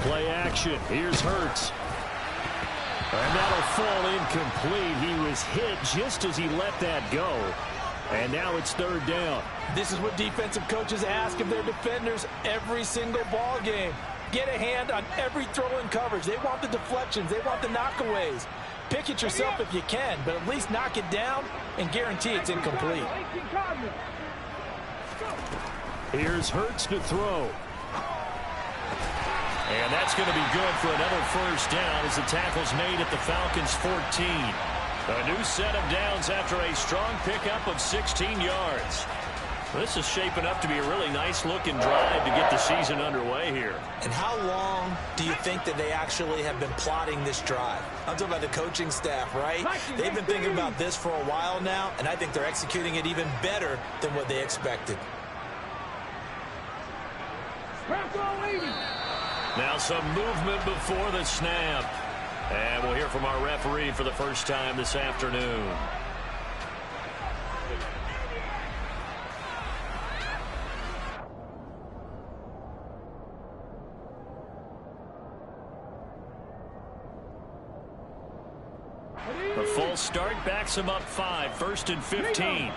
Play action. Here's Hurts. And that'll fall incomplete. He was hit just as he let that go. And now it's third down. This is what defensive coaches ask of their defenders every single ball game. Get a hand on every throw in coverage. They want the deflections. They want the knockaways. Pick it yourself if you can, but at least knock it down and guarantee it's incomplete. Here's Hurts to throw. And that's going to be good for another first down as the tackle's made at the Falcons' 14. A new set of downs after a strong pickup of 16 yards. This is shaping up to be a really nice-looking drive to get the season underway here. And how long do you think that they actually have been plotting this drive? I'm talking about the coaching staff, right? They've been thinking about this for a while now, and I think they're executing it even better than what they expected. Now some movement before the snap. And we'll hear from our referee for the first time this afternoon. The full start backs him up 5, 1st and 15.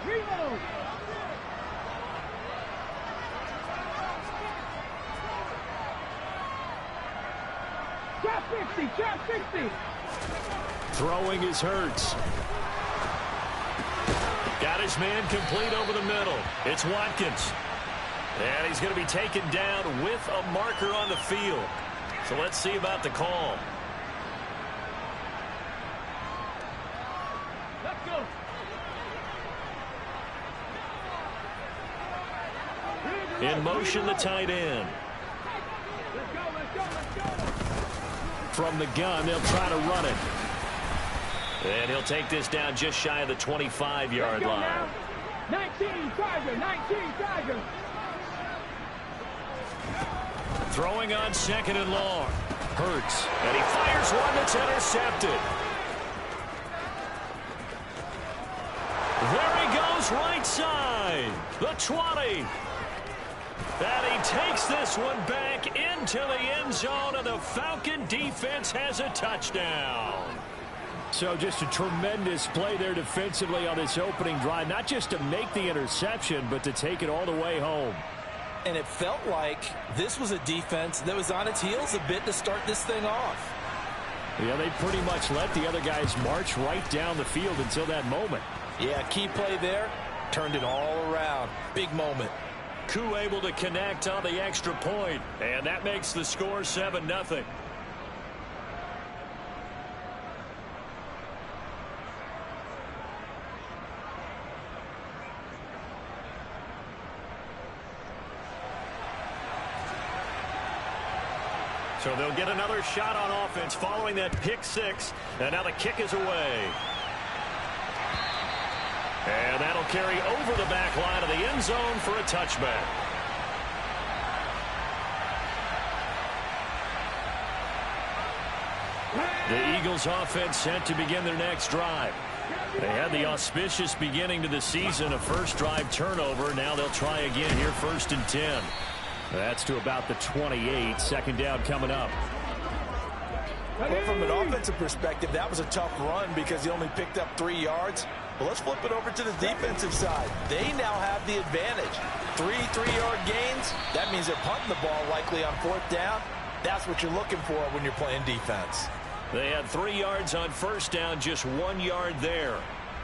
Top 60. Throwing his Hurts. Got his man complete over the middle. It's Watkins. And he's going to be taken down with a marker on the field. So let's see about the call. Let's go. In motion, the tight end. From the gun, they'll try to run it. And he'll take this down just shy of the 25-yard line. 19 Tiger. Throwing on 2nd and long. Hurts. And he fires one that's intercepted. There he goes, right side. The 20. And he takes this one back into the end zone, and the Falcon defense has a touchdown. So just a tremendous play there defensively on this opening drive, not just to make the interception, but to take it all the way home. And it felt like this was a defense that was on its heels a bit to start this thing off. Yeah, they pretty much let the other guys march right down the field until that moment. Yeah, key play there, turned it all around. Big moment. Koo able to connect on the extra point, and that makes the score 7-0. So they'll get another shot on offense following that pick six, and now the kick is away. And that'll carry over the back line of the end zone for a touchback. The Eagles offense set to begin their next drive. They had the auspicious beginning to the season, a first drive turnover. Now they'll try again here, 1st and 10. That's to about the 28. 2nd down coming up. Well, from an offensive perspective, that was a tough run because he only picked up 3 yards. Well, let's flip it over to the defensive side. They now have the advantage. 3 3-yard gains. That means they're punting the ball likely on 4th down. That's what you're looking for when you're playing defense. They had 3 yards on 1st down, just 1 yard there.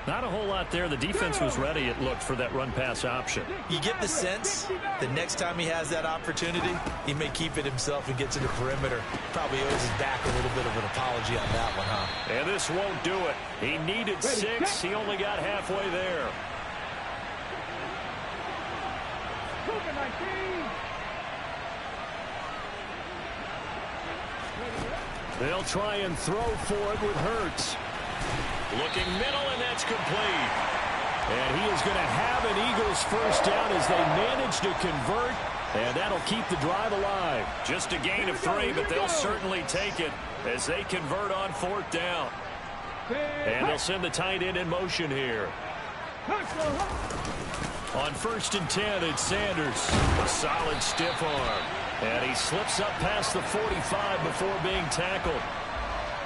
Not a whole lot there. The defense was ready, it looked, for that run-pass option. You get the sense the next time he has that opportunity, he may keep it himself and get to the perimeter. Probably owes his back a little bit of an apology on that one, huh? And this won't do it. He needed 6. He only got halfway there. They'll try and throw for it with Hurts. Looking middle, and that's complete. And he is going to have an Eagles first down as they manage to convert And that'll keep the drive alive. Just a gain of 3, but they'll certainly take it as they convert on 4th down. And they'll send the tight end in motion here. On 1st and 10, it's Sanders. A solid stiff arm. And he slips up past the 45 before being tackled.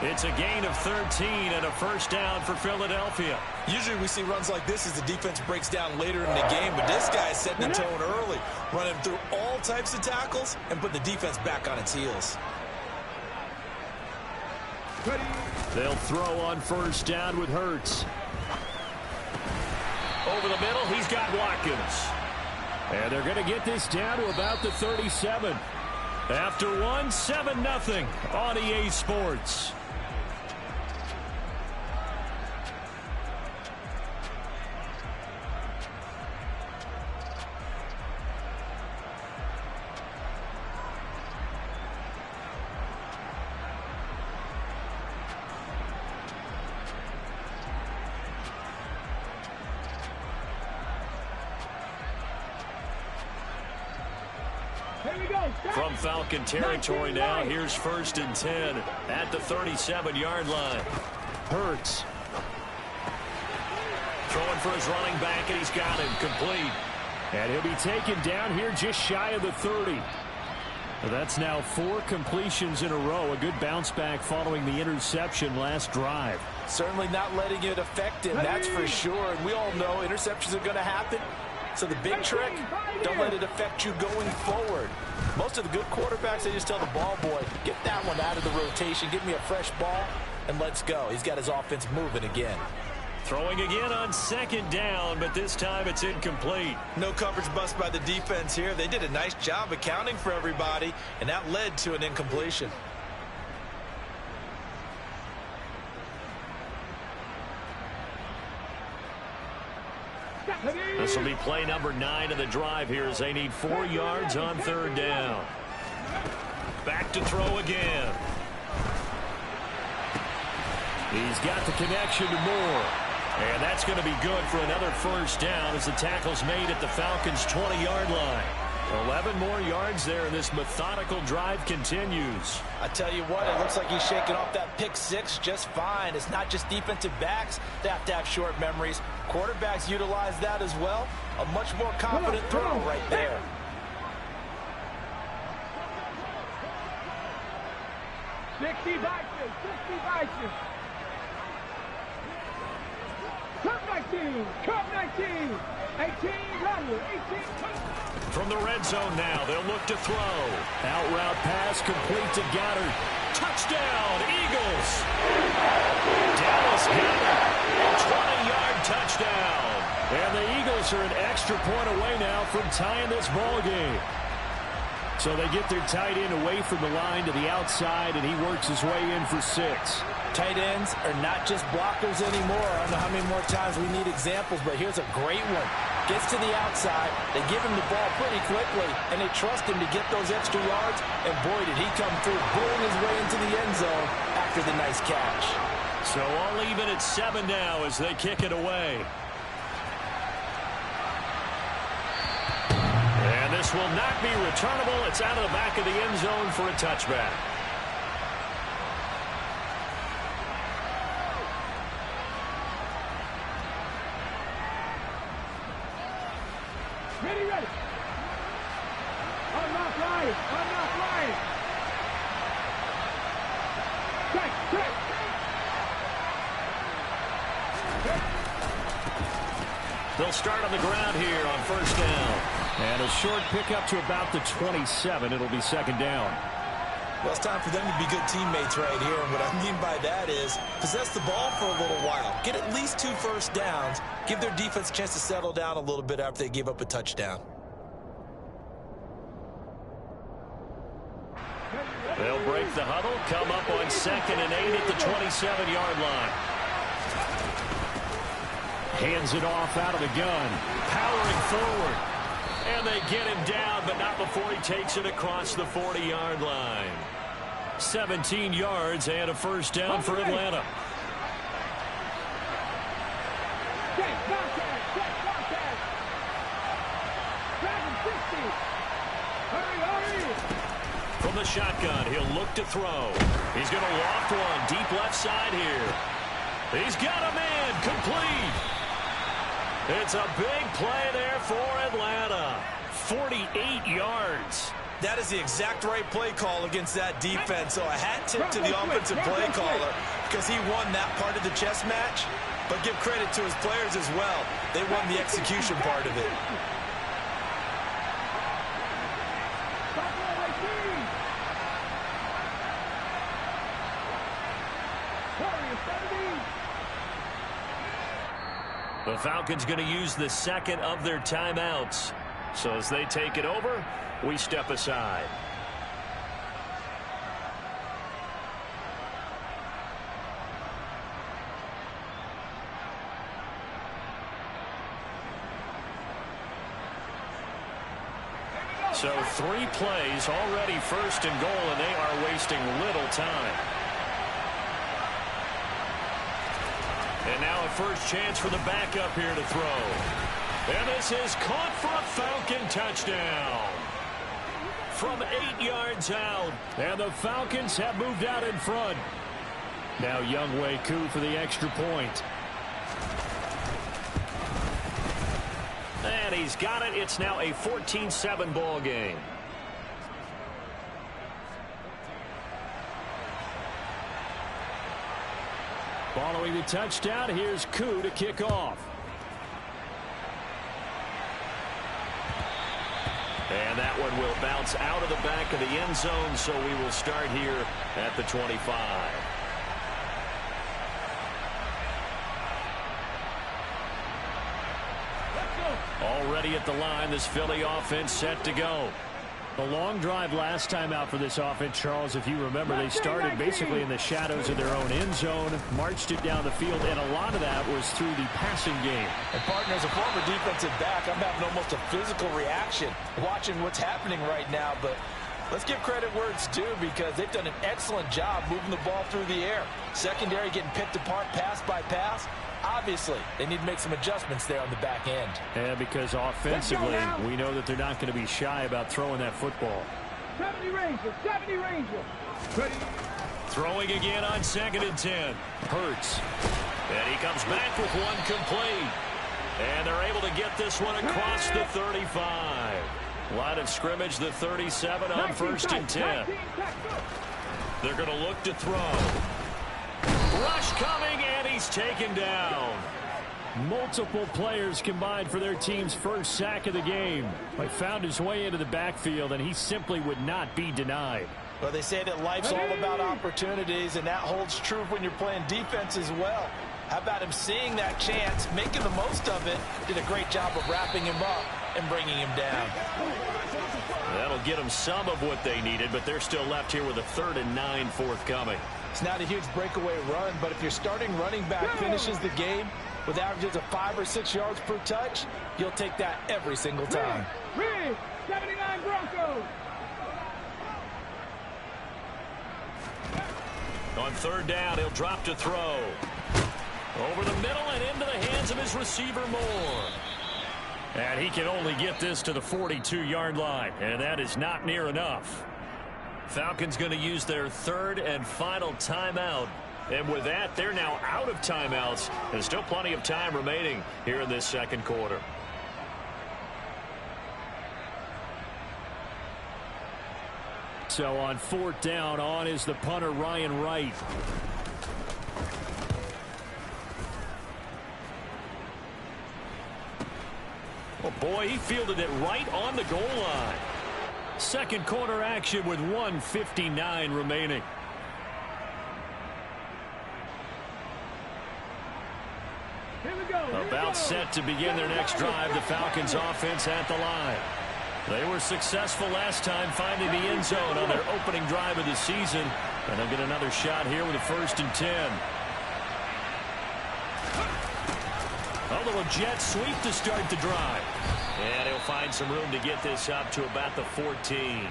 It's a gain of 13 and a 1st down for Philadelphia. Usually we see runs like this as the defense breaks down later in the game, but this guy is setting the tone early, running through all types of tackles and put the defense back on its heels. They'll throw on 1st down with Hurts. Over the middle, he's got Watkins. And they're going to get this down to about the 37. After 7-0 on EA Sports. From Falcon territory now, here's 1st and 10 at the 37-yard line. Hurts. Throwing for his running back, and he's got him complete. And he'll be taken down here just shy of the 30. That's now 4 completions in a row. A good bounce back following the interception last drive. Certainly not letting it affect him, that's for sure. And we all know interceptions are going to happen. So the big trick, don't let it affect you going forward. Most of the good quarterbacks, they just tell the ball boy, get that one out of the rotation, give me a fresh ball, and let's go. He's got his offense moving again. Throwing again on 2nd down, but this time it's incomplete. No coverage bust by the defense here. They did a nice job accounting for everybody, and that led to an incompletion. This will be play number 9 of the drive here as they need 4 yards on 3rd down. Back to throw again. He's got the connection to Moore. And that's going to be good for another 1st down as the tackle's made at the Falcons' 20-yard line. 11 more yards there, and this methodical drive continues. I tell you what, it looks like he's shaking off that pick 6 just fine. It's not just defensive backs that have to have short memories. Quarterbacks utilize that as well. A much more confident throw right there. Sixty vices. Cup 19, Cup 19, 18, level, 18. From the red zone now, they'll look to throw. Out route pass complete to Goddard. Touchdown, Eagles. Dallas Goddard, 20-yard touchdown. And the Eagles are an extra point away now from tying this ball game. So they get their tight end away from the line to the outside, and he works his way in for 6. Tight ends are not just blockers anymore. I don't know how many more times we need examples, but here's a great one. Gets to the outside, they give him the ball pretty quickly, and they trust him to get those extra yards, and boy, did he come through, bulling his way into the end zone after the nice catch. So all even at 7 now as they kick it away. And this will not be returnable. It's out of the back of the end zone for a touchback. Ready. Unlock right. Check. They'll start on the ground here on 1st down. And a short pickup to about the 27. It'll be 2nd down. Well, it's time for them to be good teammates right here. And what I mean by that is possess the ball for a little while. Get at least 2 first downs. Give their defense a chance to settle down a little bit after they give up a touchdown. They'll break the huddle, come up on 2nd and 8 at the 27-yard line. Hands it off out of the gun. Powering forward. And they get him down, but not before he takes it across the 40-yard line. 17 yards and a 1st down for Atlanta. Check contact. Dragon 60. Hurry, hurry. From the shotgun, he'll look to throw. He's going to loft one deep left side here. He's got a man complete. It's a big play there for Atlanta. 48 yards. That is the exact right play call against that defense. So a hat tip to the offensive play caller because he won that part of the chess match. But give credit to his players as well. They won the execution part of it. The Falcons going to use the second of their timeouts. So as they take it over, we step aside. So 3 plays already first and goal, and they are wasting little time. And now a first chance for the backup here to throw. And this is caught for a Falcon touchdown. From 8 yards out. And the Falcons have moved out in front. Now Younghoe Koo for the extra point. And he's got it. It's now a 14-7 ball game. Following the touchdown, here's Koo to kick off. And that one will bounce out of the back of the end zone, so we will start here at the 25. Already at the line, this Philly offense set to go. A long drive last time out for this offense, Charles. If you remember, they started basically in the shadows of their own end zone, marched it down the field, and a lot of that was through the passing game. And partner, as a former defensive back, I'm having almost a physical reaction watching what's happening right now. But let's give credit where it's due because they've done an excellent job moving the ball through the air. Secondary getting picked apart pass by pass. Obviously, they need to make some adjustments there on the back end. Yeah, because offensively, we know that they're not going to be shy about throwing that football. 70 Ranger, 70 Ranger. Ready. Throwing again on 2nd and 10. Hurts. And he comes back with one complete. And they're able to get this one across the 35. Line of scrimmage, the 37 on 1st and 10. They're going to look to throw. Rush coming, and he's taken down. Multiple players combined for their team's first sack of the game. He found his way into the backfield, and he simply would not be denied. Well, they say that life's all about opportunities, and that holds true when you're playing defense as well. How about him seeing that chance, making the most of it, did a great job of wrapping him up and bringing him down. That'll get them some of what they needed, but they're still left here with a 3rd and 9 forthcoming. It's not a huge breakaway run, but if your starting running back finishes the game with averages of 5 or 6 yards per touch, you'll take that every single time. 79 Broncos. On 3rd down, he'll drop to throw. Over the middle and into the hands of his receiver, Moore. And he can only get this to the 42-yard line, and that is not near enough. Falcons going to use their 3rd and final timeout. And with that, they're now out of timeouts. There's still plenty of time remaining here in this 2nd quarter. So on 4th down, on is the punter, Ryan Wright. Oh boy, he fielded it right on the goal line. 2nd quarter action with 1:59 remaining. Here we go. About set to begin their next drive, the Falcons offense at the line. They were successful last time finding the end zone on their opening drive of the season. And they'll get another shot here with a 1st and 10. A little jet sweep to start the drive. And he'll find some room to get this up to about the 14.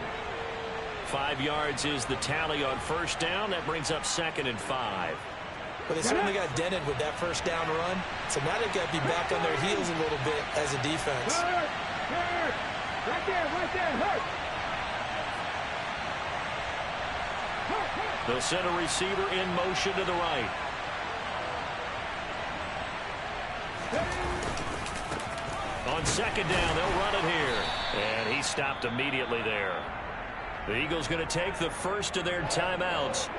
5 yards is the tally on 1st down. That brings up 2nd and 5. But they certainly got dented with that 1st down run. So now they've got to be back on their heels a little bit as a defense. Hurt. Right there, hurt. They'll send a receiver in motion to the right. On second down, they'll run it here. And he stopped immediately there. The Eagles going to take the first of their timeouts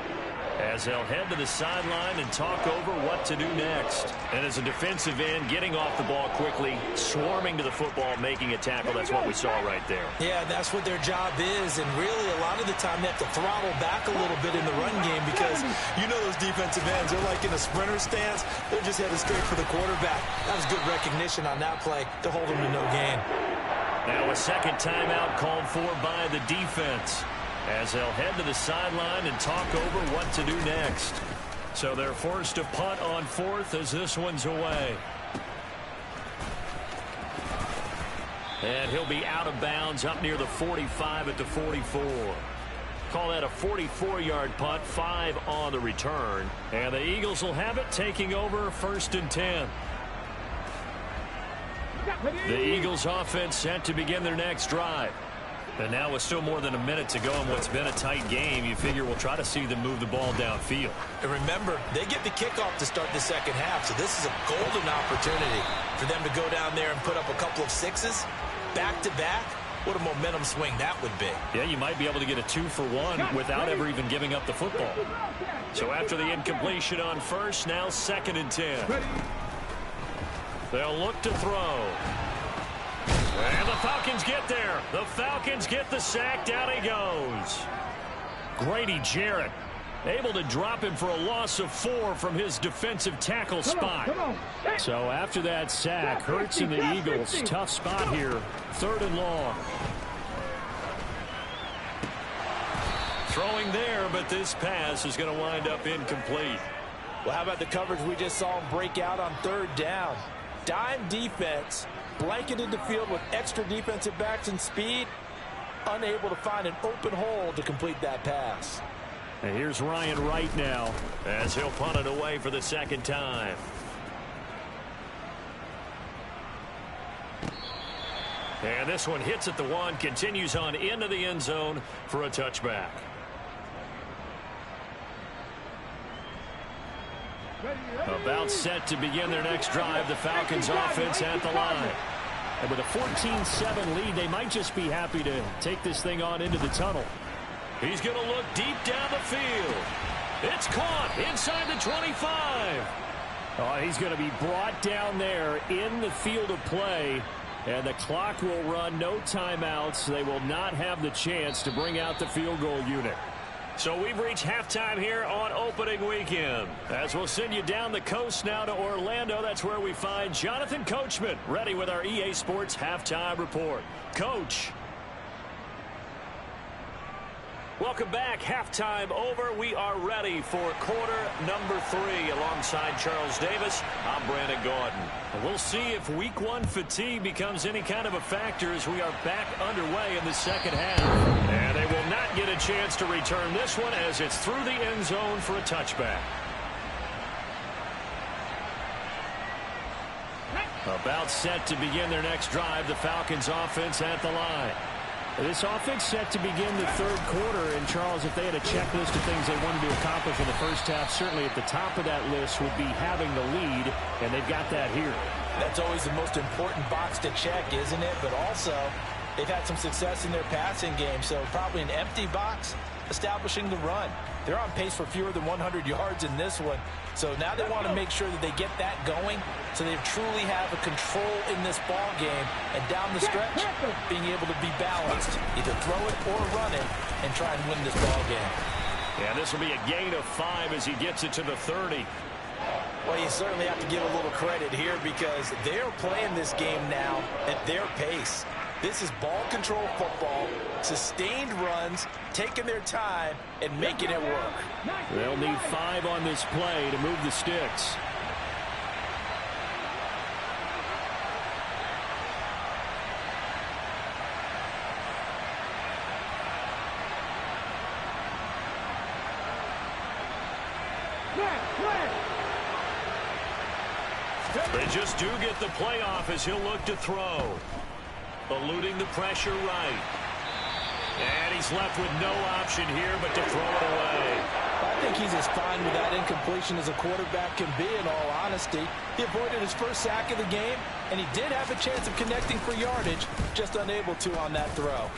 as they'll head to the sideline and talk over what to do next. And as a defensive end, getting off the ball quickly, swarming to the football, making a tackle. That's what we saw right there. Yeah, that's what their job is. And really, a lot of the time, they have to throttle back a little bit in the run game because you know those defensive ends, they're like in a sprinter stance. They're just headed straight for the quarterback. That was good recognition on that play to hold them to no gain. Now a second timeout called for by the defense as they'll head to the sideline and talk over what to do next. So they're forced to punt on fourth as this one's away. And he'll be out of bounds up near the 45 at the 44. Call that a 44-yard punt, 5 on the return. And the Eagles will have it, taking over 1st and 10. The Eagles offense set to begin their next drive. And now with still more than a minute to go in what's been a tight game, you figure we'll try to see them move the ball downfield. And remember, they get the kickoff to start the second half, so this is a golden opportunity for them to go down there and put up a couple of sixes back-to-back. What a momentum swing that would be. Yeah, you might be able to get a 2-for-1 without ever even giving up the football. So after the incompletion on first, now 2nd and 10. They'll look to throw. And the Falcons get there. The Falcons get the sack. Down he goes. Grady Jarrett able to drop him for a loss of 4 from his defensive tackle spot. So after that sack, Hurts and the Eagles, tough spot here. 3rd and long. Throwing there, but this pass is going to wind up incomplete. Well, how about the coverage we just saw him break out on 3rd down? Dime defense, blanketed the field with extra defensive backs and speed, unable to find an open hole to complete that pass. And here's Ryan Wright now as he'll punt it away for the 2nd time. And this one hits at the 1, continues on into the end zone for a touchback. About set to begin their next drive, the Falcons offense at the line. And with a 14-7 lead, they might just be happy to take this thing on into the tunnel. He's going to look deep down the field. It's caught inside the 25. Oh, he's going to be brought down there in the field of play. And the clock will run, no timeouts. They will not have the chance to bring out the field goal unit. So we've reached halftime here on opening weekend. As we'll send you down the coast now to Orlando. That's where we find Jonathan Coachman ready with our EA Sports halftime report. Coach. Welcome back. Halftime over. We are ready for quarter number 3 alongside Charles Davis. I'm Brandon Gordon. We'll see if week 1 fatigue becomes any kind of a factor as we are back underway in the second half. And they will not get a chance to return this one as it's through the end zone for a touchback. About set to begin their next drive, the Falcons offense at the line. This offense set to begin the 3rd quarter, and Charles, if they had a checklist of things they wanted to accomplish in the first half, certainly at the top of that list would be having the lead, and they've got that here. That's always the most important box to check, isn't it? But also, they've had some success in their passing game, so probably an empty box establishing the run. They're on pace for fewer than 100 yards in this one, so now they want to make sure that they get that going so they truly have a control in this ball game, and down the stretch, being able to be balanced, either throw it or run it, and try and win this ball game. Yeah, this will be a gain of 5 as he gets it to the 30. Well, you certainly have to give a little credit here because they're playing this game now at their pace. This is ball control football, sustained runs, taking their time, and making it work. They'll need 5 on this play to move the sticks. They just do get the playoff as he'll look to throw. Eluding the pressure right. And he's left with no option here but to throw it away. think he's as fine with that incompletion as a quarterback can be, in all honesty. He avoided his first sack of the game, and he did have a chance of connecting for yardage, just unable to on that throw.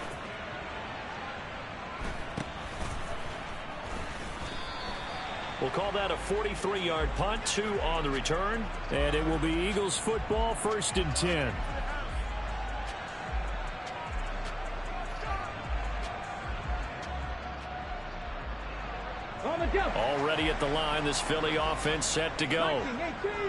We'll call that a 43-yard punt, 2 on the return. And it will be Eagles football, 1st and 10. Already at the line, this Philly offense set to go.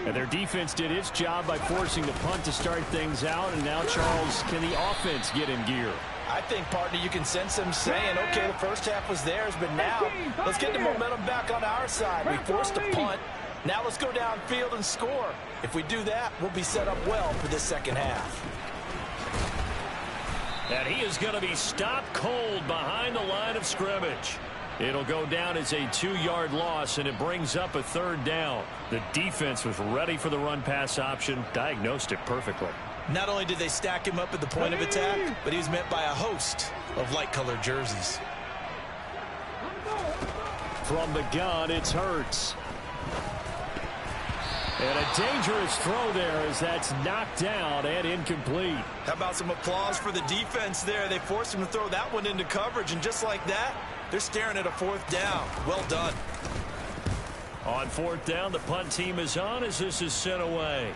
And their defense did its job by forcing the punt to start things out. And now, Charles, can the offense get in gear? I think, partner, you can sense them saying, okay, the first half was theirs, but now let's get the momentum back on our side. We forced a punt. Now let's go downfield and score. If we do that, we'll be set up well for this second half. And he is going to be stopped cold behind the line of scrimmage. It'll go down as a 2-yard loss, and it brings up a 3rd down. The defense was ready for the run-pass option, diagnosed it perfectly. Not only did they stack him up at the point of attack, but he was met by a host of light-colored jerseys. From the gun, it's Hurts. And a dangerous throw there as that's knocked down and incomplete. How about some applause for the defense there? They forced him to throw that one into coverage, and just like that, they're staring at a 4th down. Well done. On 4th down, the punt team is on as this is sent away.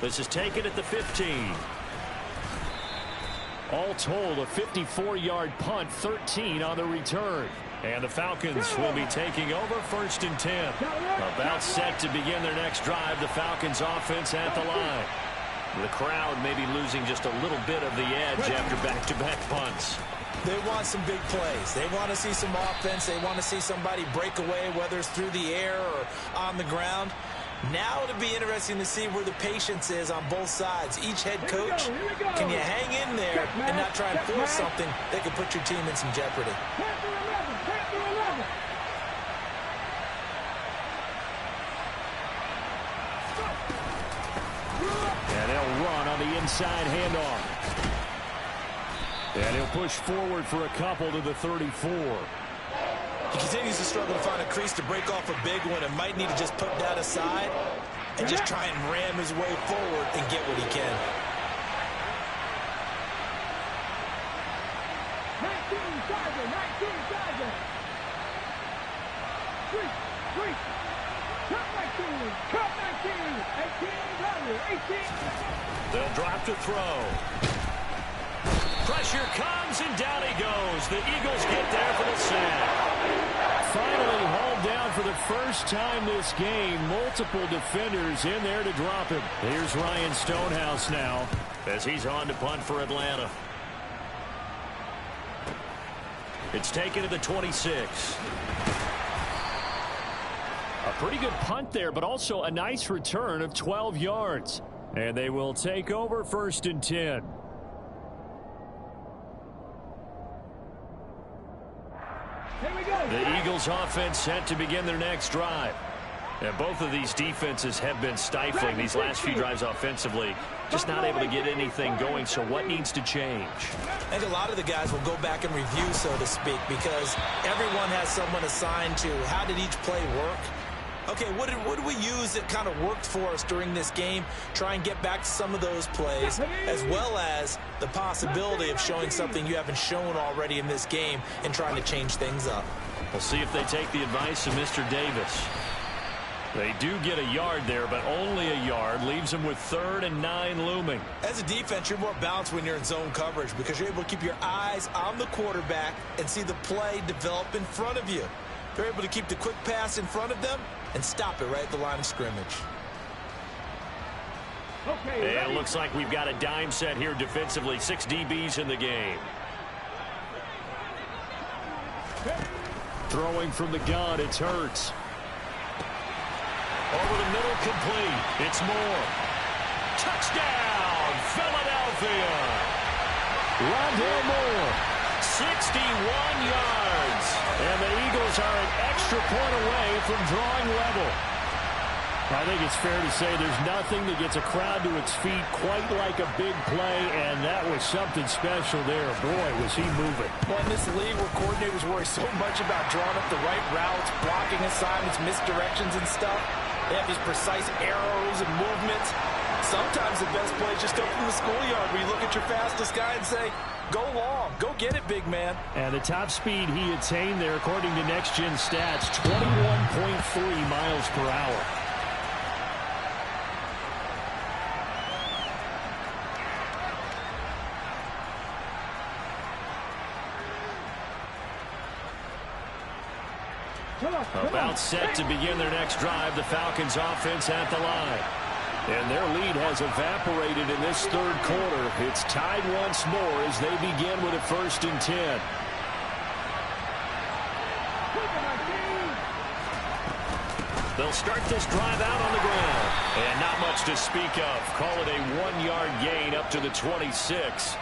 This is taken at the 15. All told, a 54-yard punt, 13 on the return. And the Falcons will be taking over, 1st and 10. About set to begin their next drive, the Falcons offense at the line. The crowd may be losing just a little bit of the edge after back-to-back punts. They want some big plays. They want to see some offense. They want to see somebody break away, whether it's through the air or on the ground. Now it'll be interesting to see where the patience is on both sides. Each head coach, can you hang in there and not try and force something that could put your team in some jeopardy? And they'll run on the inside handoff. And he'll push forward for a couple to the 34. He continues to struggle to find a crease to break off a big one and might need to just put that aside and just try and ram his way forward and get what he can. 19 Charger, 19 Charger. 3. Cut 19, cut 19. 18 Charger, 18. They'll drop to throw. Pressure comes, and down he goes. The Eagles get there for the sack. Finally hauled down for the first time this game. Multiple defenders in there to drop him. Here's Ryan Stonehouse now as he's on to punt for Atlanta. It's taken to the 26. A pretty good punt there, but also a nice return of 12 yards. And they will take over, 1st and 10. The Eagles offense set to begin their next drive. And both of these defenses have been stifling these last few drives offensively. Just not able to get anything going, so what needs to change? I think a lot of the guys will go back and review, so to speak, because everyone has someone assigned to how did each play work. Okay, what did we use that kind of worked for us during this game? Try and get back to some of those plays, as well as the possibility of showing something you haven't shown already in this game and trying to change things up. We'll see if they take the advice of Mr. Davis. They do get a yard there, but only a yard. Leaves them with 3rd and 9 looming. As a defense, you're more balanced when you're in zone coverage because you're able to keep your eyes on the quarterback and see the play develop in front of you. They're able to keep the quick pass in front of them and stop it right at the line of scrimmage. Okay, and it looks like we've got a dime set here defensively. 6 DBs in the game. Throwing from the gun, it's Hurts. Over the middle, complete. It's Moore. Touchdown, Philadelphia. Rondale Moore, 61 yards. And the Eagles are an extra point away from drawing level. I think it's fair to say there's nothing that gets a crowd to its feet quite like a big play, and that was something special there. Boy, was he moving. Well, in this league where coordinators worry so much about drawing up the right routes, blocking assignments, misdirections and stuff, they have these precise arrows and movements. Sometimes the best plays just come from the schoolyard where you look at your fastest guy and say, go long, go get it, big man. And the top speed he attained there, according to Next Gen Stats, 21.3 miles per hour. About set to begin their next drive, the Falcons offense at the line. And their lead has evaporated in this third quarter. It's tied once more as they begin with a 1st and 10. They'll start this drive out on the ground. And not much to speak of. Call it a 1-yard gain up to the 26.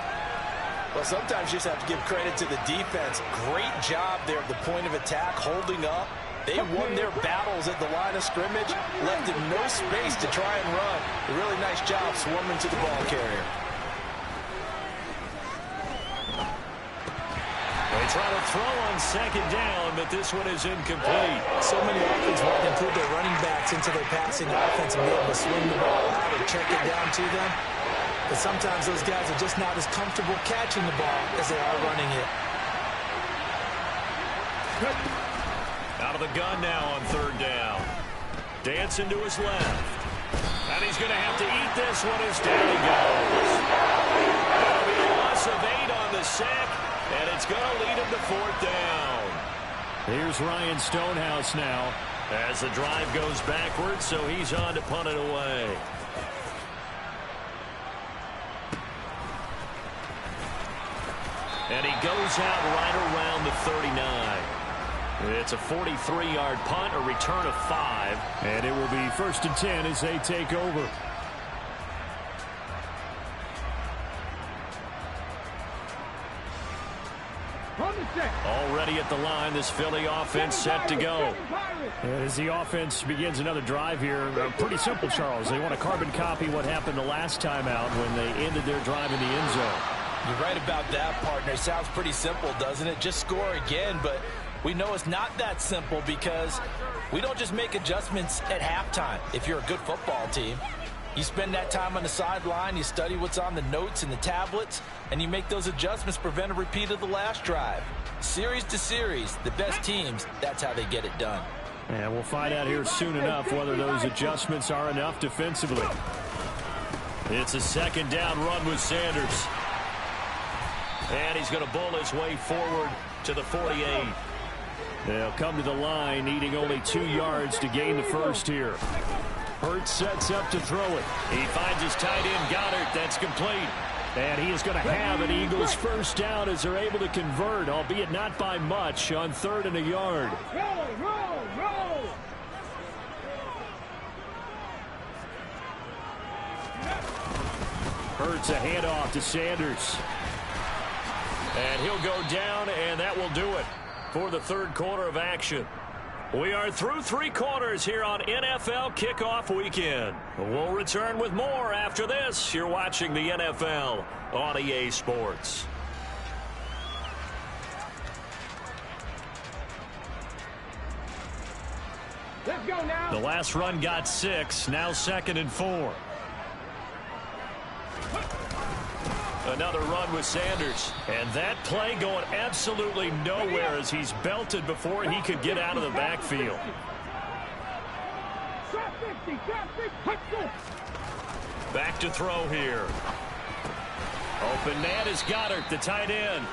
Well, sometimes you just have to give credit to the defense. Great job there at the point of attack, holding up. They won their battles at the line of scrimmage, left them no space to try and run. A really nice job swarming to the ball carrier. They try to throw on 2nd down, but this one is incomplete. So many offenses want to include their running backs into their passing offense and be able to swing the ball out or check it down to them. But sometimes those guys are just not as comfortable catching the ball as they are running it. Out of the gun now on 3rd down. Dancing to his left. And he's going to have to eat this one as down he goes. That'll be a loss of 8 on the sack, and it's going to lead him to 4th down. Here's Ryan Stonehouse now as the drive goes backwards, so he's on to punt it away. And he goes out right around the 39. It's a 43-yard punt, a return of 5. And it will be 1st and 10 as they take over. Already at the line, this Philly offense set to go. As the offense begins another drive here, pretty simple, Charles. They want to carbon copy what happened the last time out when they ended their drive in the end zone. You're right about that, partner. Sounds pretty simple, doesn't it? Just score again, but we know it's not that simple because we don't just make adjustments at halftime. If you're a good football team, you spend that time on the sideline, you study what's on the notes and the tablets, and you make those adjustments to prevent a repeat of the last drive. Series to series, the best teams, that's how they get it done. And we'll find out here soon enough whether those adjustments are enough defensively. It's a 2nd down run with Sanders. And he's going to bull his way forward to the 48. They'll come to the line, needing only 2 yards to gain the first here. Hurts sets up to throw it. He finds his tight end, Goddard. That's complete. And he is going to have an Eagles 1st down as they're able to convert, albeit not by much, on 3rd and a yard. Roll. Hurts a handoff to Sanders. And he'll go down, and that will do it for the 3rd quarter of action. We are through 3 quarters here on NFL Kickoff Weekend. We'll return with more after this. You're watching the NFL on EA Sports. Let's go now. The last run got 6, now 2nd and 4. Another run with Sanders. And that play going absolutely nowhere as he's belted before he could get out of the backfield. Back to throw here. Open man is Goddard, the tight end.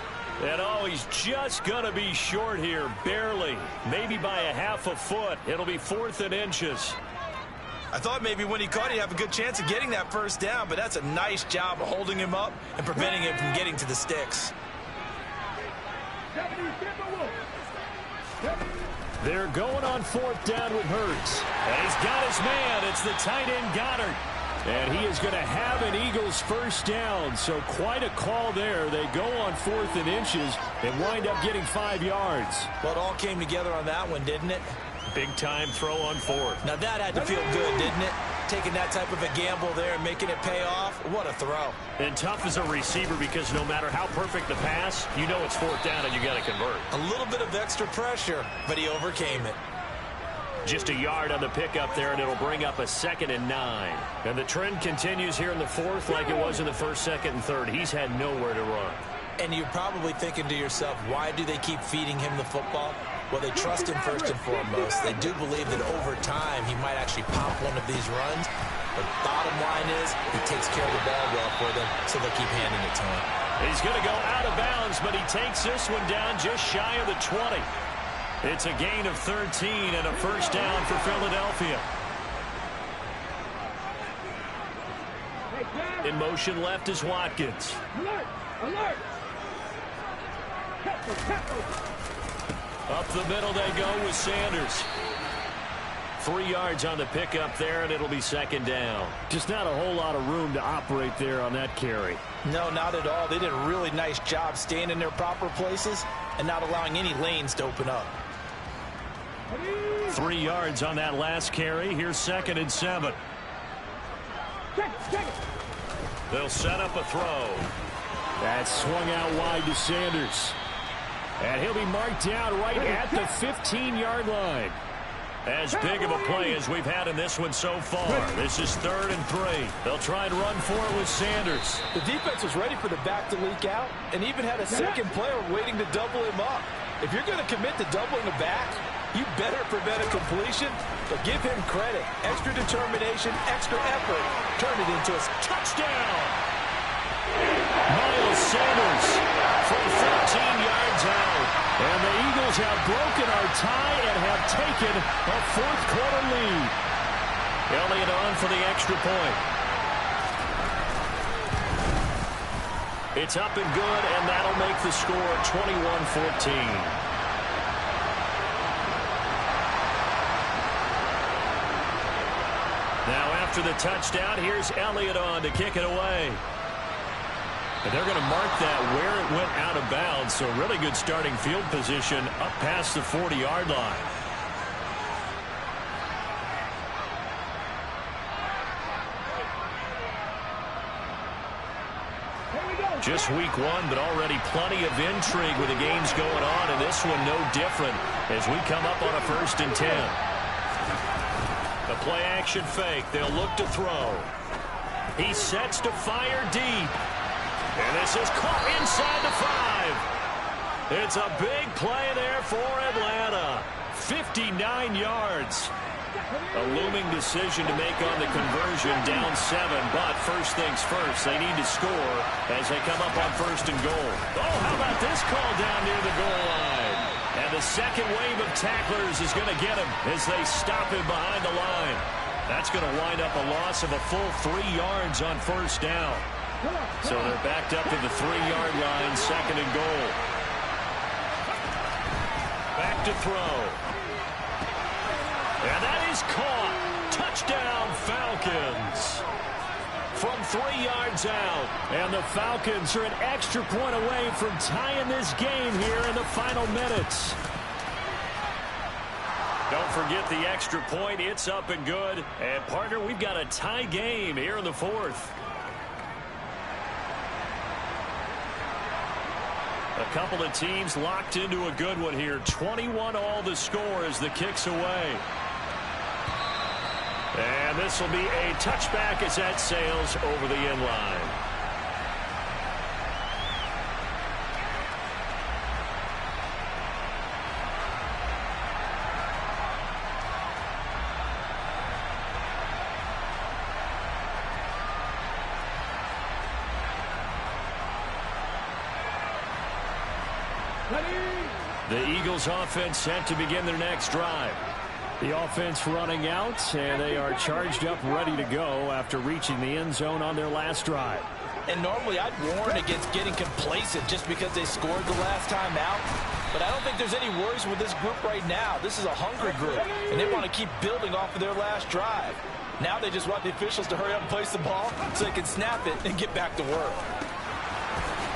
And oh, he's just going to be short here, barely. Maybe by a half a foot. It'll be 4th and inches. I thought maybe when he caught, he'd have a good chance of getting that 1st down, but that's a nice job of holding him up and preventing him from getting to the sticks. They're going on 4th down with Hurts. And he's got his man. It's the tight end, Goddard. And he is going to have an Eagles 1st down. So quite a call there. They go on 4th and inches and wind up getting 5 yards. Well, it all came together on that one, didn't it? Big-time throw on fourth. Now that had to feel good, didn't it? Taking that type of a gamble there and making it pay off. What a throw. And tough as a receiver because no matter how perfect the pass, you know it's fourth down and you got to convert. A little bit of extra pressure, but he overcame it. Just a yard on the pickup there, and it'll bring up a 2nd and 9. And the trend continues here in the fourth like it was in the first, second, and third. He's had nowhere to run. And you're probably thinking to yourself, why do they keep feeding him the football? Well, they trust him first and foremost. They do believe that over time he might actually pop one of these runs. But bottom line is he takes care of the ball well for them, so they'll keep handing it to him. He's going to go out of bounds, but he takes this one down just shy of the 20. It's a gain of 13 and a first down for Philadelphia. In motion left is Watkins. Alert! Alert! Up the middle they go with Sanders. 3 yards on the pickup there, and it'll be 2nd down. Just not a whole lot of room to operate there on that carry. No, not at all. They did a really nice job staying in their proper places and not allowing any lanes to open up. 3 yards on that last carry. Here's 2nd and 7. They'll set up a throw. That's swung out wide to Sanders. And he'll be marked down right at the 15-yard line. As big of a play as we've had in this one so far. This is 3rd and 3. They'll try and run for it with Sanders. The defense was ready for the back to leak out and even had a second player waiting to double him up. If you're going to commit to doubling a back, you better prevent a completion, but give him credit. Extra determination, extra effort. Turn it into a touchdown. Miles Sanders from 14 yards out. And the Eagles have broken our tie and have taken a 4th quarter lead. Elliott on for the extra point. It's up and good, and that'll make the score 21-14. Now after the touchdown, here's Elliott on to kick it away. And they're going to mark that where it went out of bounds, so really good starting field position up past the 40-yard line. Just week 1, but already plenty of intrigue with the games going on, and this one no different as we come up on a 1st and 10. The play action fake. They'll look to throw. He sets to fire deep. And this is caught inside the 5. It's a big play there for Atlanta. 59 yards. A looming decision to make on the conversion, down 7. But first things first, they need to score as they come up on 1st and goal. Oh, how about this call down near the goal line? And the second wave of tacklers is going to get him as they stop him behind the line. That's going to wind up a loss of a full 3 yards on 1st down. So they're backed up to the 3-yard line, 2nd and goal. Back to throw. And that is caught. Touchdown, Falcons. From 3 yards out. And the Falcons are an extra point away from tying this game here in the final minutes. Don't forget the extra point. It's up and good. And, partner, we've got a tie game here in the 4th. A couple of teams locked into a good one here. 21-all the score as the kick's away. And this will be a touchback as that sails over the end line. The Eagles offense set to begin their next drive. The offense running out, and they are charged up, ready to go after reaching the end zone on their last drive. And normally I'd warn against getting complacent just because they scored the last time out. But I don't think there's any worries with this group right now. This is a hungry group, and they want to keep building off of their last drive. Now they just want the officials to hurry up and place the ball so they can snap it and get back to work.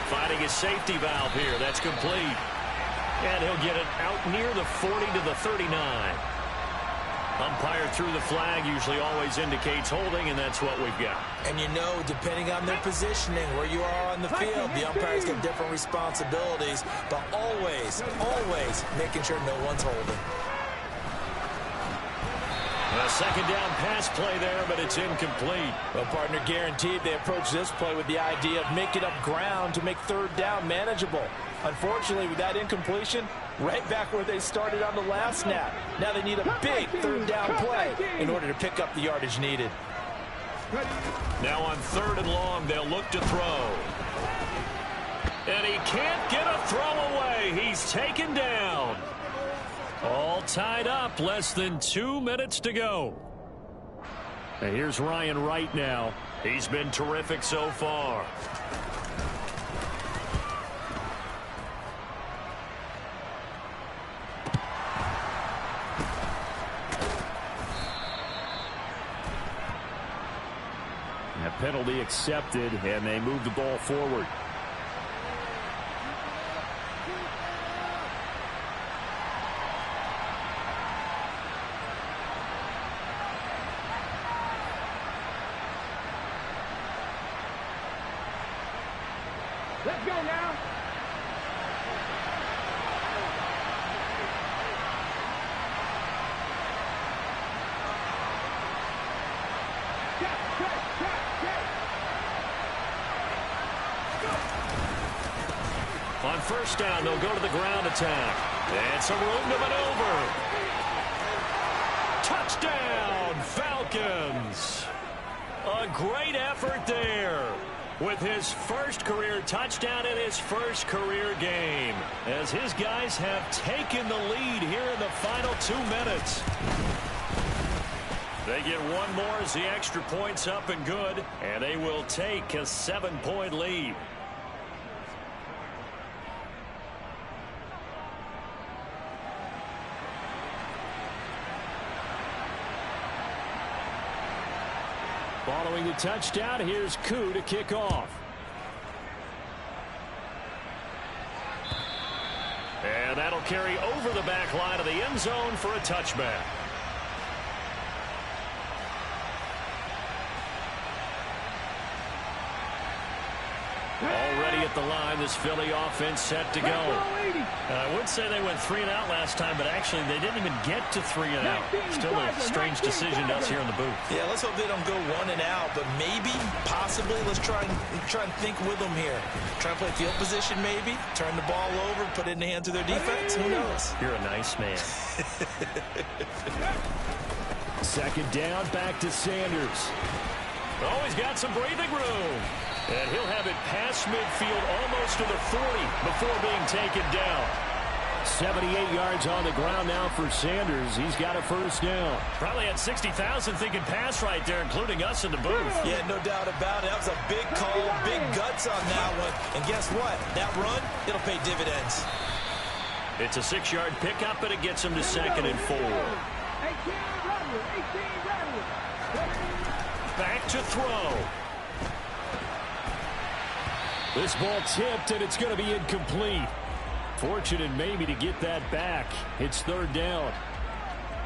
Finding a safety valve here. That's complete. And he'll get it out near the 40 to the 39. Umpire threw the flag, usually always indicates holding, and that's what we've got. And you know, depending on their positioning, where you are on the field, the umpires get different responsibilities, but always, always making sure no one's holding. A second down pass play there, but it's incomplete. Well, partner, guaranteed they approach this play with the idea of making up ground to make third down manageable. Unfortunately, with that incompletion, right back where they started on the last snap. Now they need a big third down play in order to pick up the yardage needed. Now on 3rd and long, they'll look to throw. And he can't get a throw away. He's taken down. All tied up, less than 2 minutes to go. And here's Ryan Wright now. He's been terrific so far. That penalty accepted, and they move the ball forward. Let's go now. On 1st down, they'll go to the ground attack. And some room to maneuver. Touchdown, Falcons. A great effort there. With his first career touchdown in his first career game, as his guys have taken the lead here in the final 2 minutes. They get one more as the extra point's up and good, and they will take a 7-point lead. Following the touchdown, here's Koo to kick off. And that'll carry over the back line of the end zone for a touchback. Already at the line, this Philly offense set to go. I would say they went 3 and out last time, but actually they didn't even get to 3 and out. Still a strange decision to us here in the booth. Yeah, let's hope they don't go 1 and out, but maybe, possibly, let's try and think with them here. Try and play field position maybe, turn the ball over, put it in the hands of their defense. Who knows? You're a nice man. 2nd down, back to Sanders. Oh, he's got some breathing room. And he'll have it past midfield almost to the 40 before being taken down. 78 yards on the ground now for Sanders. He's got a 1st down. Probably had 60,000 thinking pass right there, including us in the booth. Yeah, no doubt about it. That was a big call, big guts on that one. And guess what? That run, it'll pay dividends. It's a 6-yard pickup, and it gets him to 2nd and 4. Back to throw. This ball tipped, and it's going to be incomplete. Fortunate maybe to get that back. It's 3rd down.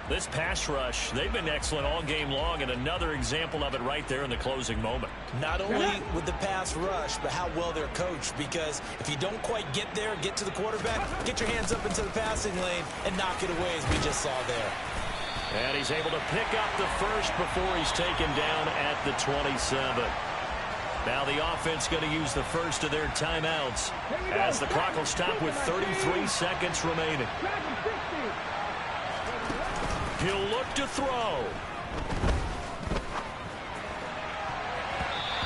This pass rush, they've been excellent all game long, and another example of it right there in the closing moment. Not only with the pass rush, but how well they're coached, because if you don't quite get there, get to the quarterback, get your hands up into the passing lane and knock it away, as we just saw there. And he's able to pick up the 1st before he's taken down at the 27. Now the offense going to use the 1st of their timeouts as the clock will stop with 33 seconds remaining. He'll look to throw.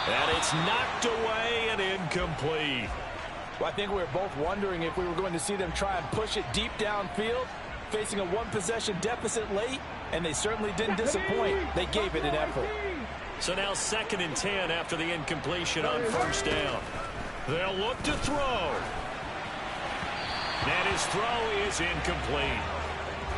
And it's knocked away and incomplete. Well, I think we were both wondering if we were going to see them try and push it deep downfield, facing a 1-possession deficit late, and they certainly didn't disappoint. They gave it an effort. So now 2nd and 10 after the incompletion on 1st down. They'll look to throw. And his throw is incomplete.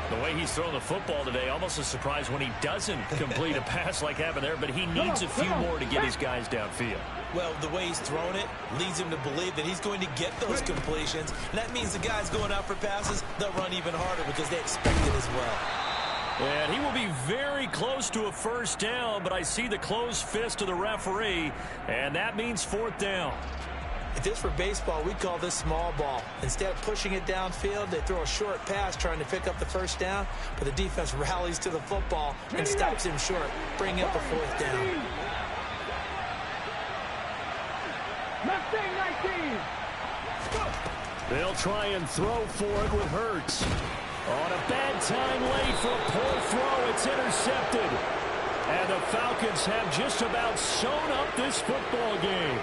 The way he's throwing the football today, almost a surprise when he doesn't complete a pass like happened there, but he needs a few more to get his guys downfield. Well, the way he's thrown it leads him to believe that he's going to get those completions. And that means the guys going out for passes, they'll run even harder because they expect it as well. And he will be very close to a first down, but I see the closed fist of the referee, and that means fourth down. If this were baseball, we'd call this small ball. Instead of pushing it downfield, they throw a short pass trying to pick up the first down, but the defense rallies to the football and stops him short, bringing up a fourth down. Mustang 19. They'll try and throw for it with Hurts. On a bad time late for a poor throw, it's intercepted. And the Falcons have just about sewn up this football game.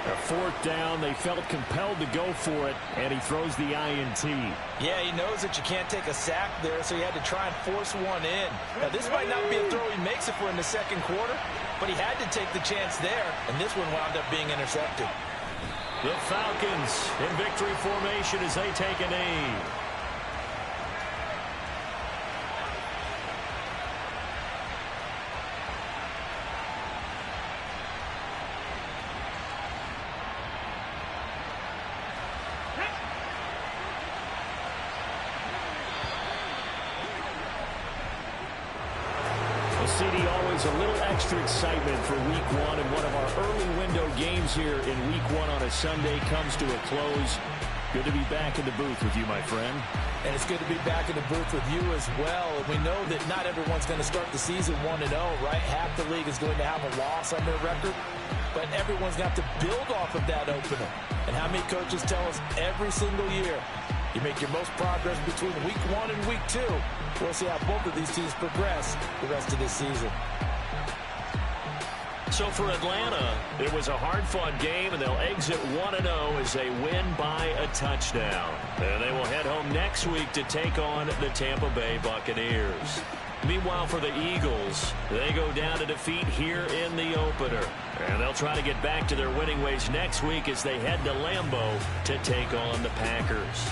A fourth down, they felt compelled to go for it, and he throws the INT. Yeah, he knows that you can't take a sack there, so he had to try and force one in. Now, this might not be a throw he makes if we're in the second quarter, but he had to take the chance there, and this one wound up being intercepted. The Falcons in victory formation as they take a knee. CD, always a little extra excitement for week one, and one of our early window games here in week one on a Sunday comes to a close. Good to be back in the booth with you, my friend. And it's good to be back in the booth with you as well. And we know that not everyone's going to start the season 1-0, right? Half the league is going to have a loss on their record, but everyone's got to build off of that opener. And how many coaches tell us every single year, you make your most progress between week 1 and week 2. We'll see how both of these teams progress the rest of this season. So for Atlanta, it was a hard-fought game, and they'll exit 1-0 as they win by a touchdown. And they will head home next week to take on the Tampa Bay Buccaneers. Meanwhile, for the Eagles, they go down to defeat here in the opener. And they'll try to get back to their winning ways next week as they head to Lambeau to take on the Packers.